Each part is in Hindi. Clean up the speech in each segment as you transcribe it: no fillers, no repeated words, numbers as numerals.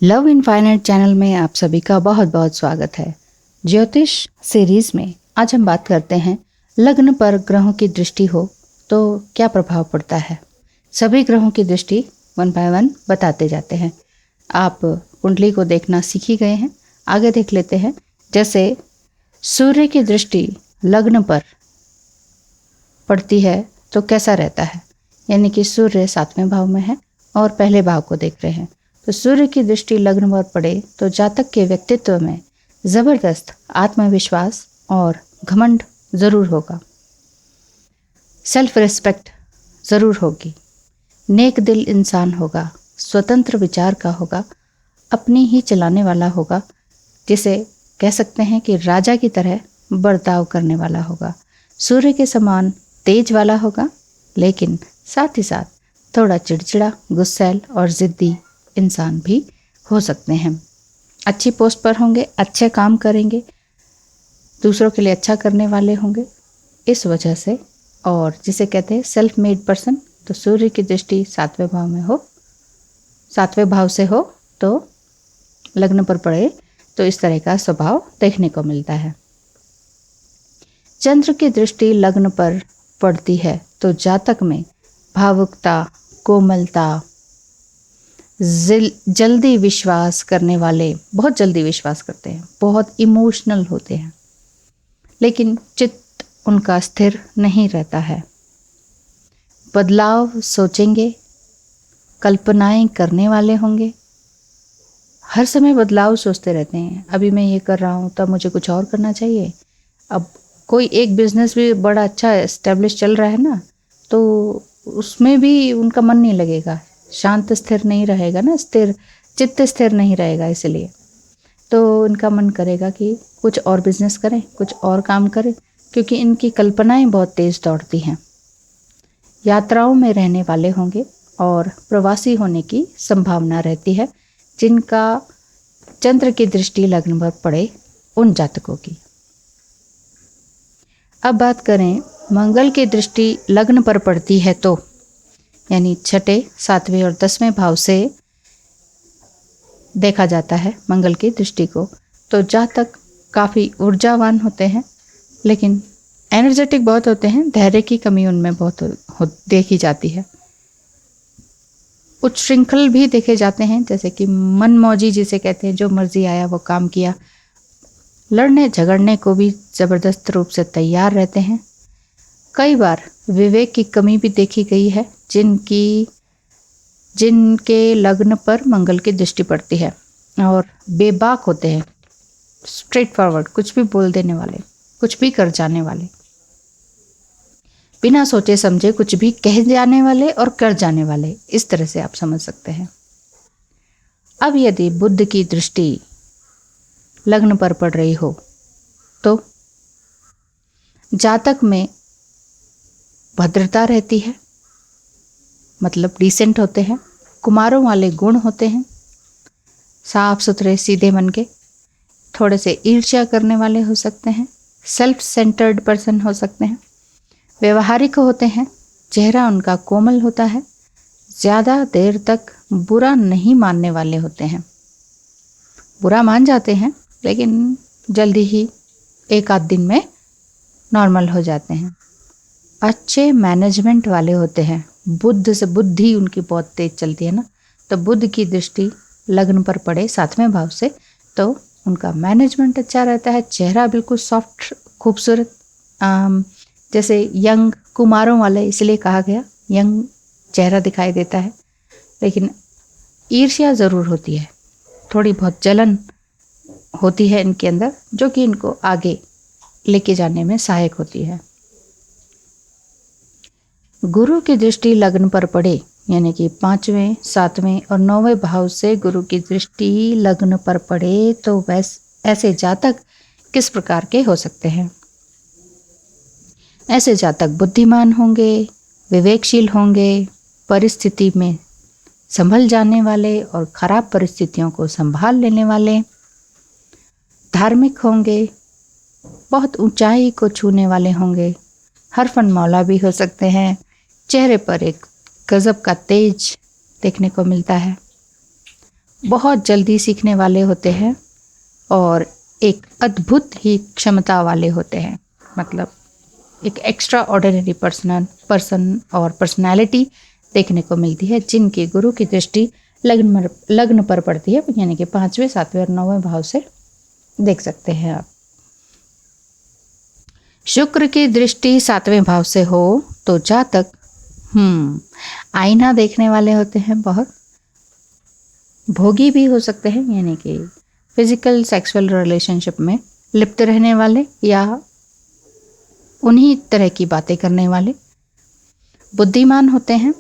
लव इनफाइनाइट चैनल में आप सभी का बहुत बहुत स्वागत है। ज्योतिष सीरीज में आज हम बात करते हैं लग्न पर ग्रहों की दृष्टि हो तो क्या प्रभाव पड़ता है। सभी ग्रहों की दृष्टि वन बाय वन बताते जाते हैं। आप कुंडली को देखना सीख ही गए हैं, आगे देख लेते हैं। जैसे सूर्य की दृष्टि लग्न पर पड़ती है तो कैसा रहता है, यानी कि सूर्य 7वें भाव में है और पहले भाव को देख रहे हैं। तो सूर्य की दृष्टि लग्न पर पड़े तो जातक के व्यक्तित्व में जबरदस्त आत्मविश्वास और घमंड जरूर होगा, सेल्फ रिस्पेक्ट जरूर होगी, नेक दिल इंसान होगा, स्वतंत्र विचार का होगा, अपनी ही चलाने वाला होगा, जिसे कह सकते हैं कि राजा की तरह बर्ताव करने वाला होगा। सूर्य के समान तेज वाला होगा, लेकिन साथ ही साथ थोड़ा चिड़चिड़ा, गुस्सैल और जिद्दी इंसान भी हो सकते हैं। अच्छी पोस्ट पर होंगे, अच्छे काम करेंगे, दूसरों के लिए अच्छा करने वाले होंगे। इस वजह से, और जिसे कहते हैं सेल्फ मेड पर्सन, तो सूर्य की दृष्टि 7वें भाव में हो, 7वें भाव से हो तो लग्न पर पड़े तो इस तरह का स्वभाव देखने को मिलता है। चंद्र की दृष्टि लग्न पर पड़ती है तो जातक में भावुकता, कोमलता, जल्दी विश्वास करने वाले, बहुत जल्दी विश्वास करते हैं, बहुत इमोशनल होते हैं, लेकिन चित्त उनका स्थिर नहीं रहता है। बदलाव सोचेंगे, कल्पनाएं करने वाले होंगे, हर समय बदलाव सोचते रहते हैं। अभी मैं ये कर रहा हूँ तब मुझे कुछ और करना चाहिए। अब कोई एक बिजनेस भी बड़ा अच्छा एस्टेब्लिश चल रहा है ना, तो उसमें भी उनका मन नहीं लगेगा, शांत स्थिर नहीं रहेगा ना, स्थिर चित्त स्थिर नहीं रहेगा। इसलिए तो इनका मन करेगा कि कुछ और बिजनेस करें, कुछ और काम करें, क्योंकि इनकी कल्पनाएं बहुत तेज दौड़ती हैं। यात्राओं में रहने वाले होंगे और प्रवासी होने की संभावना रहती है जिनका चंद्र की दृष्टि लग्न पर पड़े उन जातकों की। अब बात करें मंगल की दृष्टि लग्न पर पड़ती है तो, यानी 6, 7वें और 10वें भाव से देखा जाता है मंगल की दृष्टि को, तो जातक काफ़ी ऊर्जावान होते हैं, लेकिन एनर्जेटिक बहुत होते हैं। धैर्य की कमी उनमें बहुत देखी जाती है। उच्छृंखल भी देखे जाते हैं, जैसे कि मनमौजी जिसे कहते हैं, जो मर्जी आया वो काम किया। लड़ने झगड़ने को भी ज़बरदस्त रूप से तैयार रहते हैं। कई बार विवेक की कमी भी देखी गई है जिनके लग्न पर मंगल की दृष्टि पड़ती है, और बेबाक होते हैं, स्ट्रेट फॉरवर्ड, कुछ भी बोल देने वाले, कुछ भी कर जाने वाले, बिना सोचे समझे कुछ भी कह जाने वाले और कर जाने वाले, इस तरह से आप समझ सकते हैं। अब यदि बुध की दृष्टि लग्न पर पड़ रही हो तो जातक में भद्रता रहती है, मतलब डिसेंट होते हैं, कुमारों वाले गुण होते हैं, साफ सुथरे सीधे मन के, थोड़े से ईर्ष्या करने वाले हो सकते हैं, सेल्फ सेंटर्ड पर्सन हो सकते हैं, व्यवहारिक होते हैं, चेहरा उनका कोमल होता है, ज़्यादा देर तक बुरा नहीं मानने वाले होते हैं। बुरा मान जाते हैं लेकिन जल्दी ही एक आध दिन में नॉर्मल हो जाते हैं। अच्छे मैनेजमेंट वाले होते हैं, बुद्ध से बुद्धि उनकी बहुत तेज चलती है ना, तो बुद्ध की दृष्टि लग्न पर पड़े 7वें भाव से तो उनका मैनेजमेंट अच्छा रहता है, चेहरा बिल्कुल सॉफ्ट खूबसूरत, जैसे यंग कुमारों वाले इसलिए कहा गया, यंग चेहरा दिखाई देता है। लेकिन ईर्ष्या ज़रूर होती है, थोड़ी बहुत जलन होती है इनके अंदर, जो कि इनको आगे लेके जाने में सहायक होती है। गुरु की दृष्टि लग्न पर पड़े, यानी कि 5वें, 7वें और 9वें भाव से गुरु की दृष्टि लग्न पर पड़े तो ऐसे जातक किस प्रकार के हो सकते हैं। ऐसे जातक बुद्धिमान होंगे, विवेकशील होंगे, परिस्थिति में संभल जाने वाले और खराब परिस्थितियों को संभाल लेने वाले, धार्मिक होंगे, बहुत ऊंचाई को छूने वाले होंगे, हर फन मौला भी हो सकते हैं, चेहरे पर एक गजब का तेज देखने को मिलता है, बहुत जल्दी सीखने वाले होते हैं और एक अद्भुत ही क्षमता वाले होते हैं। मतलब एक एक्स्ट्रा ऑर्डिनरी पर्सन और पर्सनालिटी देखने को मिलती है, जिनकी गुरु की दृष्टि लग्न पर पड़ती है, यानी कि 5वें, 7वें और 9वें भाव से देख सकते हैं आप। शुक्र की दृष्टि 7वें भाव से हो तो जातक आईना देखने वाले होते हैं, बहुत भोगी भी हो सकते हैं, यानी कि फिजिकल सेक्सुअल रिलेशनशिप में लिप्त रहने वाले या उन्हीं तरह की बातें करने वाले। बुद्धिमान होते हैं,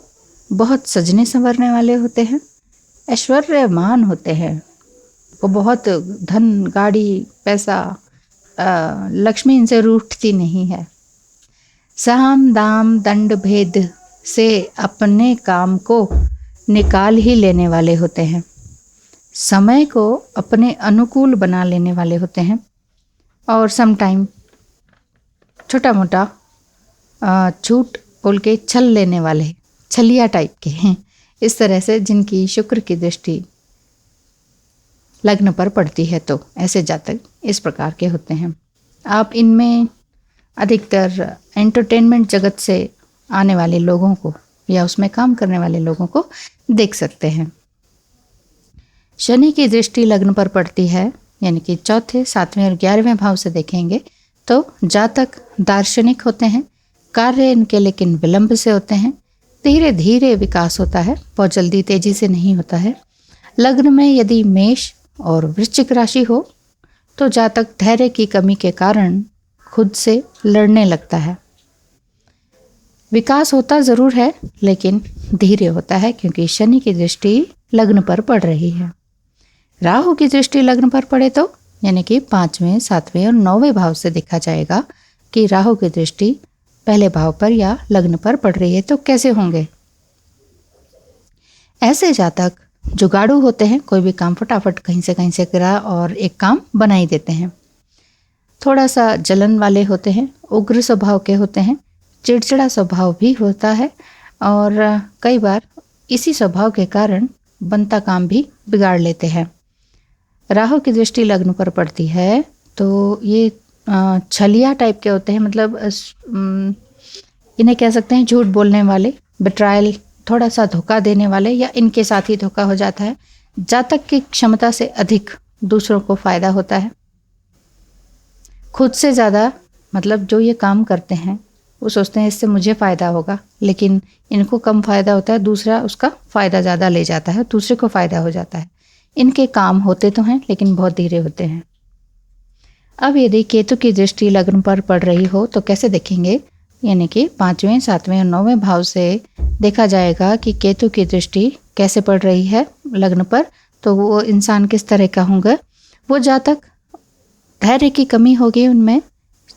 बहुत सजने संवरने वाले होते हैं, ऐश्वर्यमान होते हैं, वो बहुत धन गाड़ी पैसा लक्ष्मी इनसे रूठती नहीं है। साम दाम दंड भेद से अपने काम को निकाल ही लेने वाले होते हैं, समय को अपने अनुकूल बना लेने वाले होते हैं और समटाइम छोटा मोटा झूठ बोल के छल लेने वाले, छलिया टाइप के हैं। इस तरह से जिनकी शुक्र की दृष्टि लग्न पर पड़ती है तो ऐसे जातक इस प्रकार के होते हैं। आप इनमें अधिकतर एंटरटेनमेंट जगत से आने वाले लोगों को या उसमें काम करने वाले लोगों को देख सकते हैं। शनि की दृष्टि लग्न पर पड़ती है, यानी कि चौथे, 7वें और 11वें भाव से देखेंगे तो जातक दार्शनिक होते हैं। कार्य इनके लेकिन विलंब से होते हैं, धीरे धीरे विकास होता है, बहुत जल्दी तेजी से नहीं होता है। लग्न में यदि मेष और वृश्चिक राशि हो तो जातक धैर्य की कमी के कारण खुद से लड़ने लगता है। विकास होता ज़रूर है लेकिन धीरे होता है, क्योंकि शनि की दृष्टि लग्न पर पड़ रही है। राहु की दृष्टि लग्न पर पड़े तो यानी कि 5वें, 7वें और 9वें भाव से देखा जाएगा कि राहु की दृष्टि पहले भाव पर या लग्न पर पड़ रही है तो कैसे होंगे। ऐसे जातक जुगाड़ू होते हैं, कोई भी काम फटाफट कहीं से करा और एक काम बना ही देते हैं। थोड़ा सा जलन वाले होते हैं, उग्र स्वभाव के होते हैं, चिड़चिड़ा स्वभाव भी होता है और कई बार इसी स्वभाव के कारण बनता काम भी बिगाड़ लेते हैं। राहु की दृष्टि लग्न पर पड़ती है तो ये छलिया टाइप के होते हैं, मतलब इन्हें कह सकते हैं झूठ बोलने वाले, बिट्रायल, थोड़ा सा धोखा देने वाले या इनके साथ ही धोखा हो जाता है। जातक की क्षमता से अधिक दूसरों को फायदा होता है, खुद से ज़्यादा, मतलब जो ये काम करते हैं वो सोचते हैं इससे मुझे फ़ायदा होगा, लेकिन इनको कम फ़ायदा होता है, दूसरा उसका फ़ायदा ज़्यादा ले जाता है, दूसरे को फ़ायदा हो जाता है। इनके काम होते तो हैं लेकिन बहुत धीरे होते हैं। अब यदि केतु की दृष्टि लग्न पर पड़ रही हो तो कैसे देखेंगे, यानी कि 5वें, 7वें और 9वें भाव से देखा जाएगा कि केतु की दृष्टि कैसे पड़ रही है लग्न पर, तो वो इंसान किस तरह का होगा। वो जातक धैर्य की कमी होगी, उनमें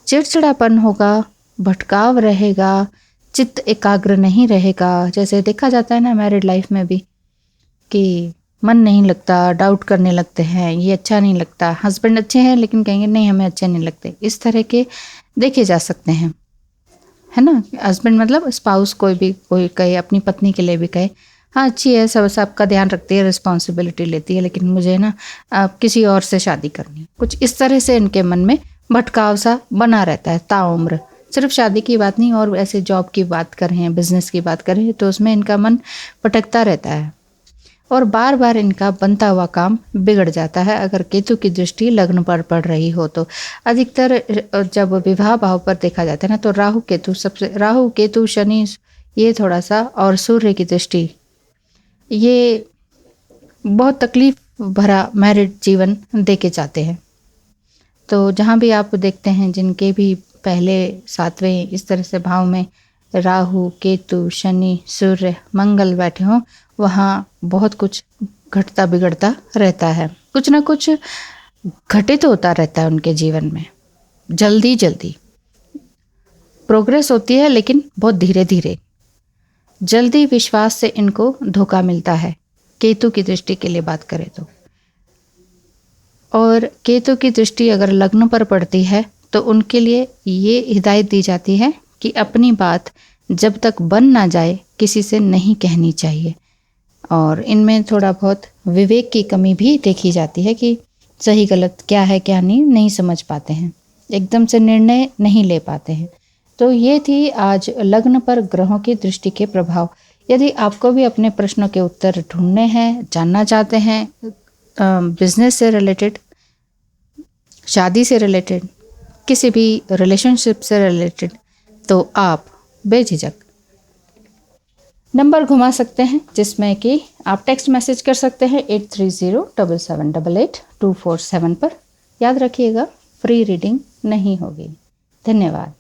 चिड़चिड़ापन होगा, भटकाव रहेगा, चित्त एकाग्र नहीं रहेगा। जैसे देखा जाता है ना मैरिड लाइफ में भी कि मन नहीं लगता, डाउट करने लगते हैं, ये अच्छा नहीं लगता, हस्बैंड अच्छे हैं लेकिन कहेंगे नहीं हमें अच्छे नहीं लगते, इस तरह के देखे जा सकते हैं, है ना। हस्बैंड मतलब स्पाउस, कोई कहे, अपनी पत्नी के लिए भी कहे हाँ अच्छी है, सब सबका ध्यान रखती है, रिस्पॉन्सिबिलिटी लेती है, लेकिन मुझे ना किसी और से शादी करनी, कुछ इस तरह से इनके मन में भटकाव सा बना रहता है ताउम्र। सिर्फ शादी की बात नहीं, और ऐसे जॉब की बात करें, बिजनेस की बात करें तो उसमें इनका मन भटकता रहता है और बार बार इनका बनता हुआ काम बिगड़ जाता है अगर केतु की दृष्टि लग्न पर पड़ रही हो तो। अधिकतर जब विवाह भाव पर देखा जाता है ना तो राहु केतु शनि ये थोड़ा सा, और सूर्य की दृष्टि, ये बहुत तकलीफ भरा मैरिड जीवन देके जाते हैं। तो जहाँ भी आप देखते हैं जिनके भी पहले 7वें इस तरह से भाव में राहु, केतु, शनि, सूर्य, मंगल बैठे हों, वहाँ बहुत कुछ घटता बिगड़ता रहता है, कुछ ना कुछ घटित होता रहता है उनके जीवन में। जल्दी जल्दी प्रोग्रेस होती है लेकिन बहुत धीरे धीरे, जल्दी विश्वास से इनको धोखा मिलता है केतु की दृष्टि के लिए बात करें तो। और केतु की दृष्टि अगर लग्न पर पड़ती है तो उनके लिए ये हिदायत दी जाती है कि अपनी बात जब तक बन ना जाए किसी से नहीं कहनी चाहिए। और इनमें थोड़ा बहुत विवेक की कमी भी देखी जाती है कि सही गलत क्या है क्या नहीं समझ पाते हैं, एकदम से निर्णय नहीं ले पाते हैं। तो ये थी आज लग्न पर ग्रहों की दृष्टि के प्रभाव। यदि आपको भी अपने प्रश्नों के उत्तर ढूंढने हैं, जानना चाहते हैं, बिजनेस से रिलेटेड, शादी से रिलेटेड, किसी भी रिलेशनशिप से रिलेटेड, तो आप बेझिझक नंबर घुमा सकते हैं, जिसमें कि आप टेक्स्ट मैसेज कर सकते हैं 8307788247 पर। याद रखिएगा, फ्री रीडिंग नहीं होगी। धन्यवाद।